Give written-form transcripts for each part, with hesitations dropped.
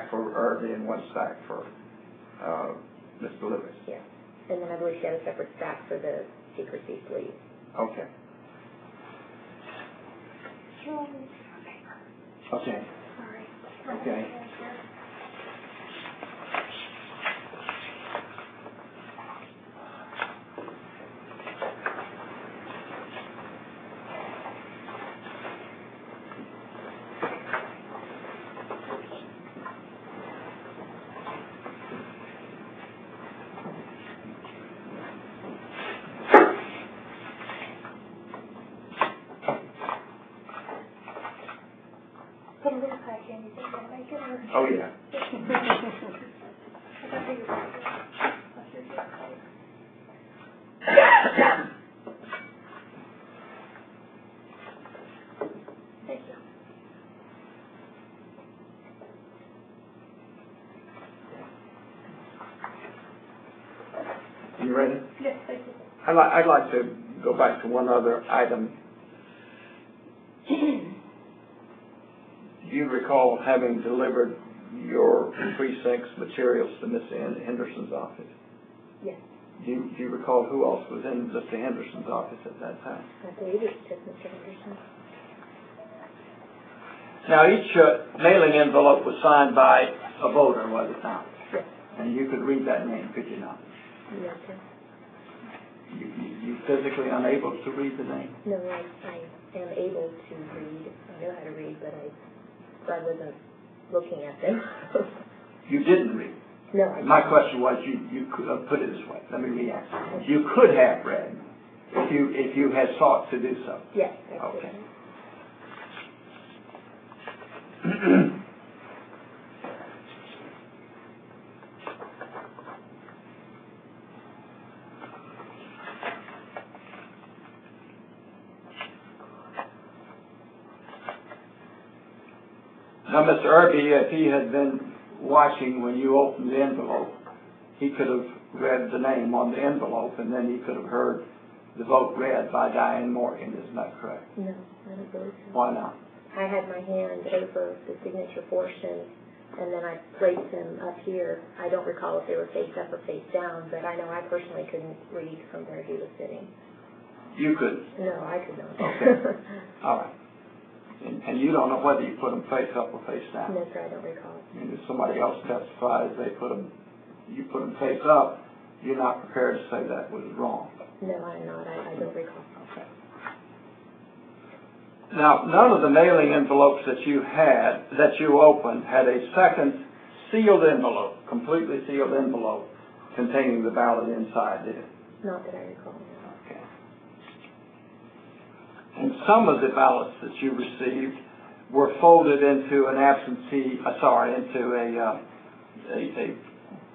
stack for Irby and one stack for Mr. Lewis. Yes. And then I believe she had a separate stack for the secrecy sleeve. Okay. Okay. Okay. Oh, yeah. Thank you. You ready? Yes, thank you. I'd like to go back to one other item. Do you recall having delivered your precinct's materials to Mr. Henderson's office? Yes. Do you recall who else was in Mr. Henderson's office at that time? I believe it's just Mr. Henderson. Now, each mailing envelope was signed by a voter, was it not? Yes. And you could read that name, could you not? Yes, sir. You physically unable to read the name? No, I am able to read. I know how to read, but I wasn't looking at them. You didn't read? No, I didn't. My question was, you could put it this way. Let me re-answer. You could have read if you had sought to do so. Yes, I could. Okay. Now, Mr. Irby, if he had been watching when you opened the envelope, he could have read the name on the envelope, and then he could have heard the vote read by Diane Morgan. Isn't that correct? No, I don't believe so. Why not? I had my hand over the signature portion, and then I placed them up here. I don't recall if they were face up or face down, but I know I personally couldn't read from where he was sitting. You could? No, I could not. Okay. All right. And you don't know whether you put them face up or face down? No, sir, I don't recall. And if somebody else testifies you put them face up, you're not prepared to say that was wrong? No, I'm not. I don't recall. Okay. Now, none of the mailing envelopes that you opened, had a second sealed envelope, completely sealed envelope, containing the ballot inside, did it? Not that I recall. Okay. And some of the ballots that you received were folded into an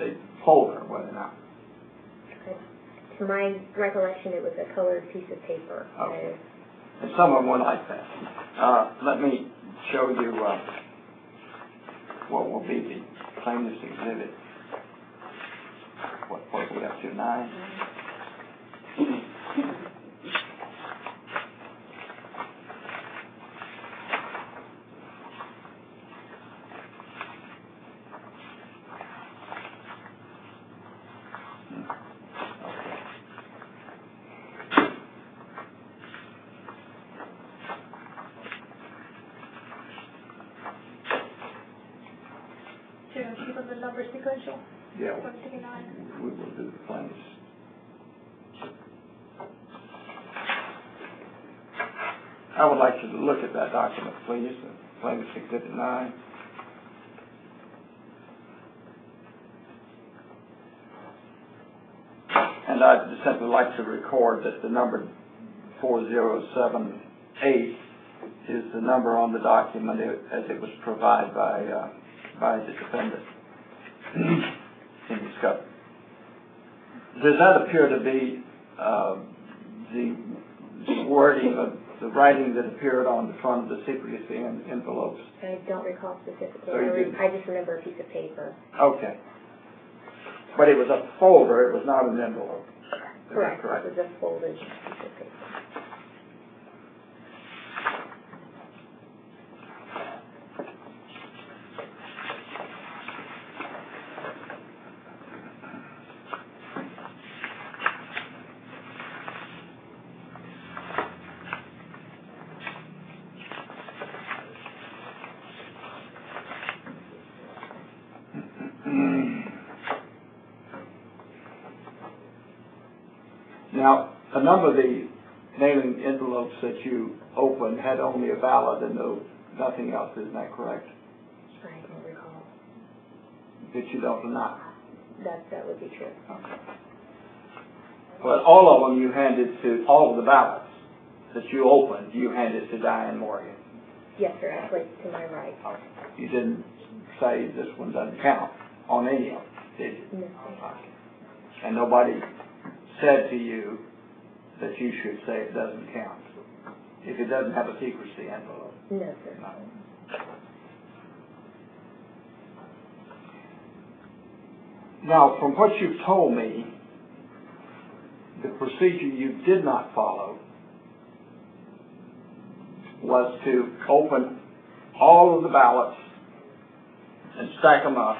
a folder, were they not? To my recollection, it was a colored piece of paper. Okay. And some of them were like that. Let me show you what will be the plaintiff's exhibit. What are we up to, 9? Keep the number sequential? Yeah. 169. We will do the plaintiff's. I would like you to look at that document, please, Plaintiff's Exhibit 9. And I'd simply like to record that the number 4078 is the number on the document as it was provided by the defendant in discovery. Does that appear to be the wording of the writing that appeared on the front of the secrecy envelopes? I don't recall specifically. So I just remember a piece of paper. Okay. But it was a folder, it was not an envelope. Correct. Correct. It was a folded piece of paper. Now, a number of the mailing envelopes that you opened had only a ballot and nothing else. Isn't that correct? I don't recall. That you don't deny. That would be true. Okay. But all of them you handed to, all of the ballots that you opened, you handed to Diane Morgan. Yes, sir. I placed to my right. Okay. You didn't say this one doesn't count on any of them, did you? No, sir. Okay. And nobody said to you that you should say it doesn't count if it doesn't have a secrecy envelope? No, sir. No. Now, from what you've told me, the procedure you did not follow was to open all of the ballots and stack them up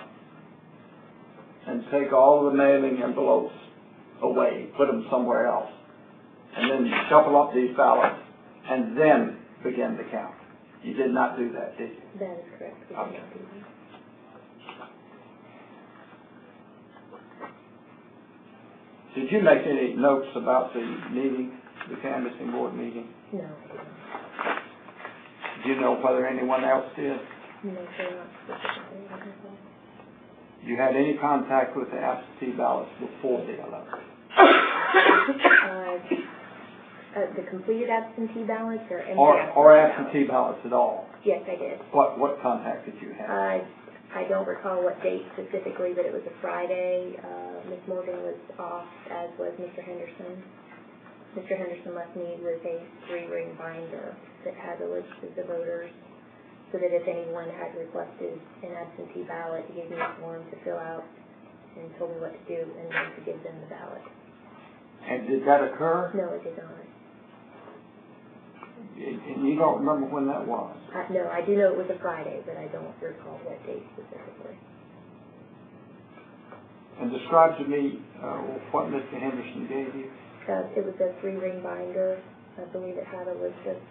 and take all of the mailing envelopes away, put them somewhere else, and then shuffle up these ballots and then begin the count. You did not do that, did you? That is correct. We did not do that. Did you make any notes about the meeting, the canvassing board meeting? No, I did not. Do you know whether anyone else did? No, sir, not specifically. I don't know. You had any contact with the absentee ballots before the election? The completed absentee ballots or empty Or absentee ballots at all? Yes, I did. What contact did you have? I don't recall what date specifically, but it was a Friday. Ms. Morgan was off, as was Mr. Henderson. Mr. Henderson left me with a 3-ring binder that had a list of the voters, so that if anyone had requested an absentee ballot, he gave me a form to fill out and told me what to do, and then to give them the ballot. And did that occur? No, it did not. And you don't remember when that was? No, I do know it was a Friday, but I don't recall what date specifically. And describe to me what Mr. Henderson gave you. It was a 3-ring binder. I believe it had a list of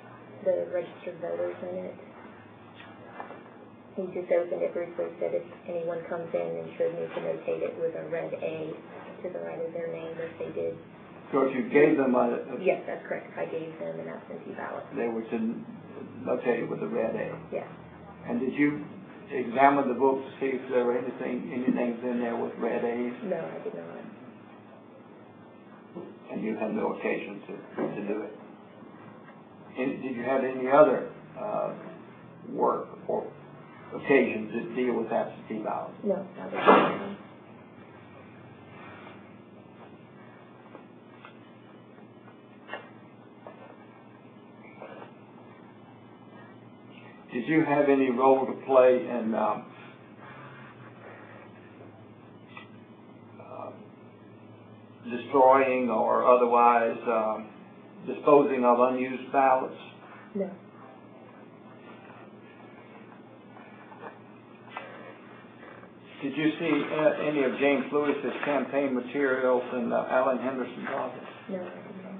the registered voters in it. He just opened it briefly, said if anyone comes in and should need to notate it with a red A to the right of their name, if they did. So if you gave them Yes, that's correct. I gave them an absentee ballot. they were to notate it with a red A. Yes. And did you examine the book to see if there were any names in there with red A's? No, I did not. And you had no occasion to do it. Did you have any other work or occasion to deal with absentee ballots? No, that was not. Did you have any role to play in destroying or otherwise disposing of unused ballots? No. Did you see any of James Lewis's campaign materials in Alan Henderson's office? No, I did not.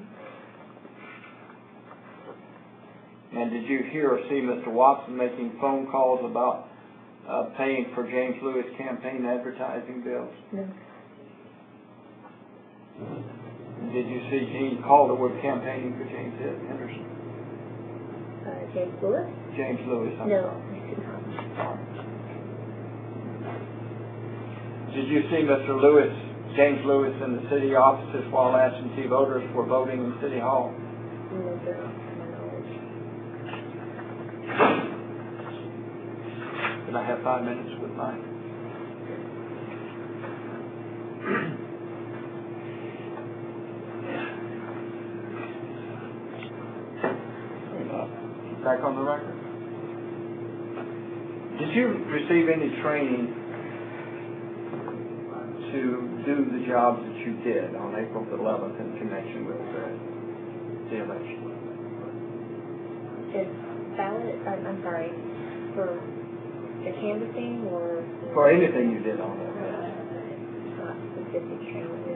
And did you hear or see Mr. Watson making phone calls about paying for James Lewis campaign advertising bills? No. Did you see Gene Calderwood campaigning for James Henderson? James Lewis? James Lewis, I'm No, sorry. I did not. Did you see Mr. Lewis, James Lewis, in the city offices while absentee voters were voting in City Hall? No, sir, not to my knowledge. Can I have 5 minutes with mine? Back on the record. Did you receive any training to do the jobs that you did on April the 11th in connection with the election? Is ballot, I'm sorry, for the canvassing or? For anything you did on that? Not specific training.